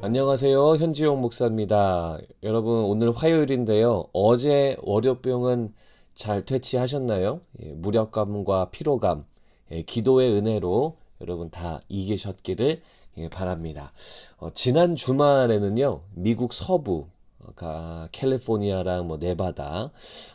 안녕하세요. 현지용 목사입니다. 여러분, 오늘 화요일인데요. 어제 월요병은 잘 퇴치하셨나요? 무력감과 피로감, 기도의 은혜로 여러분 다 이기셨기를 바랍니다. 지난 주말에는요, 미국 서부, 캘리포니아랑 뭐 네바다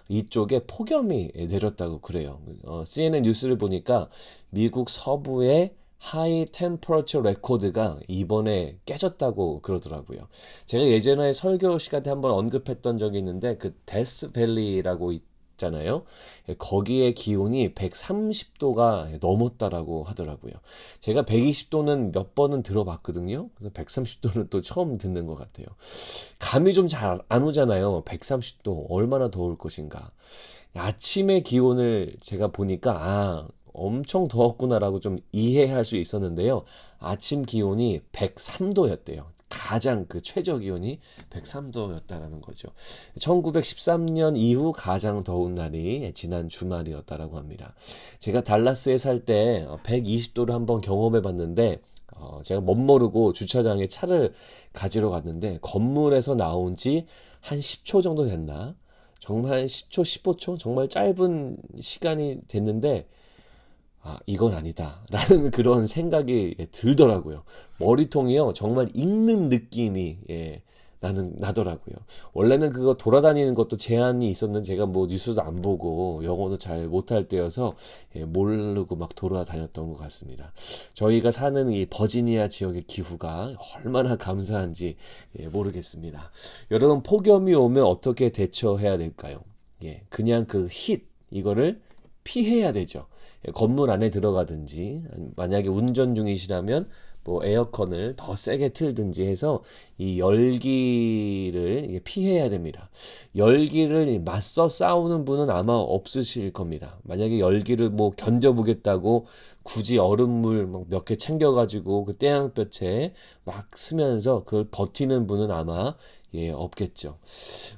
이쪽에 폭염이 내렸다고 그래요. CNN 뉴스를 보니까 미국 서부에 하이 템퍼러처 레코드가 이번에 깨졌다고 그러더라고요. 제가 예전에 설교 시간에 한번 언급했던 적이 있는데 그 데스밸리라고 있잖아요. 거기에 기온이 130도가 넘었다라고 하더라고요. 제가 120도는 몇 번은 들어봤거든요. 그래서 130도는 또 처음 듣는 것 같아요. 감이 좀 잘 안 오잖아요. 130도 얼마나 더울 것인가. 아침의 기온을 제가 보니까 엄청 더웠구나라고 좀 이해할 수 있었는데요. 아침 기온이 103도였대요. 가장 그 최저 기온이 103도였다라는 거죠. 1913년 이후 가장 더운 날이 지난 주말이었다라고 합니다. 제가 달라스에 살 때 120도를 한번 경험해 봤는데 제가 멋모르고 주차장에 차를 가지러 갔는데 건물에서 나온 지 한 10초 정도 됐나? 정말 10초, 15초? 정말 짧은 시간이 됐는데 이건 아니다. 라는 그런 생각이 들더라고요. 머리통이요. 정말 익는 느낌이, 나더라고요. 원래는 그거 돌아다니는 것도 제한이 있었는데 제가 뭐 뉴스도 안 보고 영어도 잘 못할 때여서 모르고 막 돌아다녔던 것 같습니다. 저희가 사는 이 버지니아 지역의 기후가 얼마나 감사한지 모르겠습니다. 여러분 폭염이 오면 어떻게 대처해야 될까요? 그냥 그 이거를 피해야 되죠. 건물 안에 들어가든지 만약에 운전 중이시라면 뭐 에어컨을 더 세게 틀든지 해서 이 열기를 피해야 됩니다. 열기를 맞서 싸우는 분은 아마 없으실 겁니다. 만약에 열기를 뭐 견뎌보겠다고 굳이 얼음물 몇 개 챙겨가지고 그 태양볕에 막 쓰면서 그걸 버티는 분은 아마 없겠죠.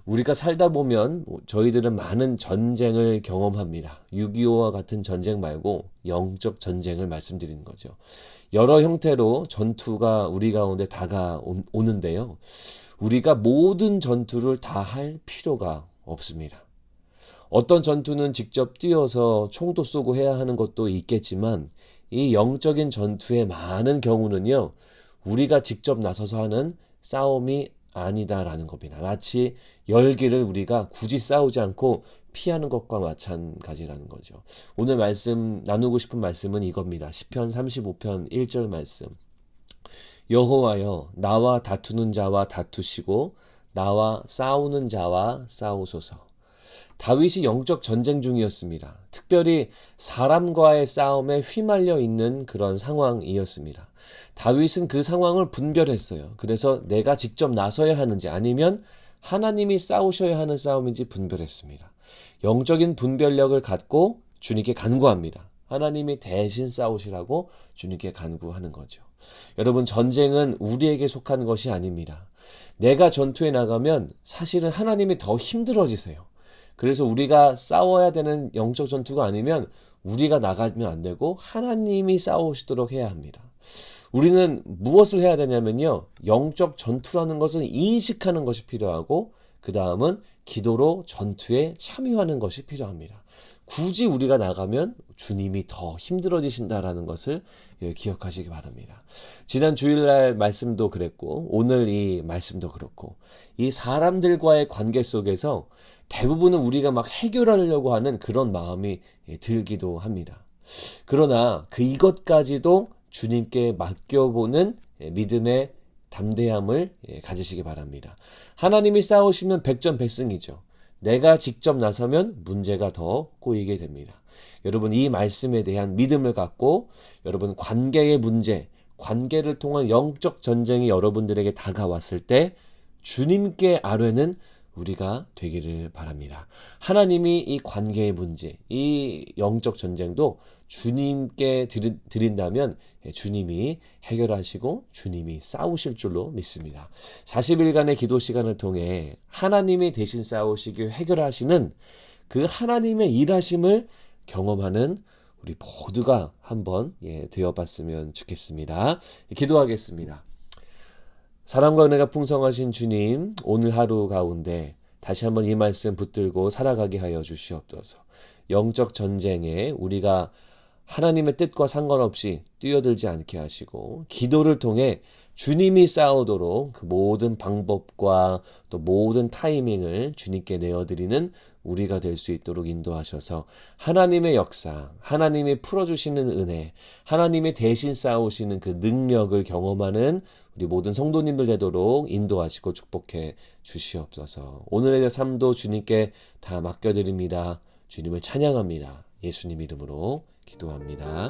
우리가 살다 보면 저희들은 많은 전쟁을 경험합니다. 6.25와 같은 전쟁 말고 영적 전쟁을 말씀드리는 거죠. 여러 형태로 전투가 우리 가운데 다가오는데요. 우리가 모든 전투를 다 할 필요가 없습니다. 어떤 전투는 직접 뛰어서 총도 쏘고 해야 하는 것도 있겠지만 이 영적인 전투의 많은 경우는요. 우리가 직접 나서서 하는 싸움이 아니다라는 겁니다. 마치 열기를 우리가 굳이 싸우지 않고 피하는 것과 마찬가지라는 거죠. 오늘 말씀 나누고 싶은 말씀은 이겁니다. 시편 35편 1절 말씀. 여호와여 나와 다투는 자와 다투시고 나와 싸우는 자와 싸우소서. 다윗이 영적 전쟁 중이었습니다. 특별히 사람과의 싸움에 휘말려 있는 그런 상황이었습니다. 다윗은 그 상황을 분별했어요. 그래서 내가 직접 나서야 하는지 아니면 하나님이 싸우셔야 하는 싸움인지 분별했습니다. 영적인 분별력을 갖고 주님께 간구합니다. 하나님이 대신 싸우시라고 주님께 간구하는 거죠. 여러분, 전쟁은 우리에게 속한 것이 아닙니다. 내가 전투에 나가면 사실은 하나님이 더 힘들어지세요. 그래서 우리가 싸워야 되는 영적 전투가 아니면 우리가 나가면 안 되고 하나님이 싸우시도록 해야 합니다. 우리는 무엇을 해야 되냐면요. 영적 전투라는 것을 인식하는 것이 필요하고 그 다음은 기도로 전투에 참여하는 것이 필요합니다. 굳이 우리가 나가면 주님이 더 힘들어지신다라는 것을 기억하시기 바랍니다. 지난 주일날 말씀도 그랬고 오늘 이 말씀도 그렇고 이 사람들과의 관계 속에서 대부분은 우리가 막 해결하려고 하는 그런 마음이 들기도 합니다. 그러나 이것까지도 주님께 맡겨보는 믿음의 담대함을 가지시기 바랍니다. 하나님이 싸우시면 백전백승이죠. 내가 직접 나서면 문제가 더 꼬이게 됩니다. 여러분 이 말씀에 대한 믿음을 갖고 여러분 관계의 문제, 관계를 통한 영적 전쟁이 여러분들에게 다가왔을 때 주님께 아뢰는 우리가 되기를 바랍니다. 하나님이 이 관계의 문제, 이 영적 전쟁도 주님께 드린다면 주님이 해결하시고 주님이 싸우실 줄로 믿습니다. 40일간의 기도 시간을 통해 하나님이 대신 싸우시기 해결하시는 그 하나님의 일하심을 경험하는 우리 모두가 한번 되어봤으면 좋겠습니다. 기도하겠습니다. 사랑과 은혜가 풍성하신 주님, 오늘 하루 가운데 다시 한번 이 말씀 붙들고 살아가게 하여 주시옵소서. 영적 전쟁에 우리가 하나님의 뜻과 상관없이 뛰어들지 않게 하시고, 기도를 통해 주님이 싸우도록 그 모든 방법과 또 모든 타이밍을 주님께 내어드리는 우리가 될 수 있도록 인도하셔서 하나님의 역사, 하나님이 풀어주시는 은혜, 하나님의 대신 싸우시는 그 능력을 경험하는 우리 모든 성도님들 되도록 인도하시고 축복해 주시옵소서. 오늘의 삶도 주님께 다 맡겨드립니다. 주님을 찬양합니다. 예수님 이름으로 기도합니다.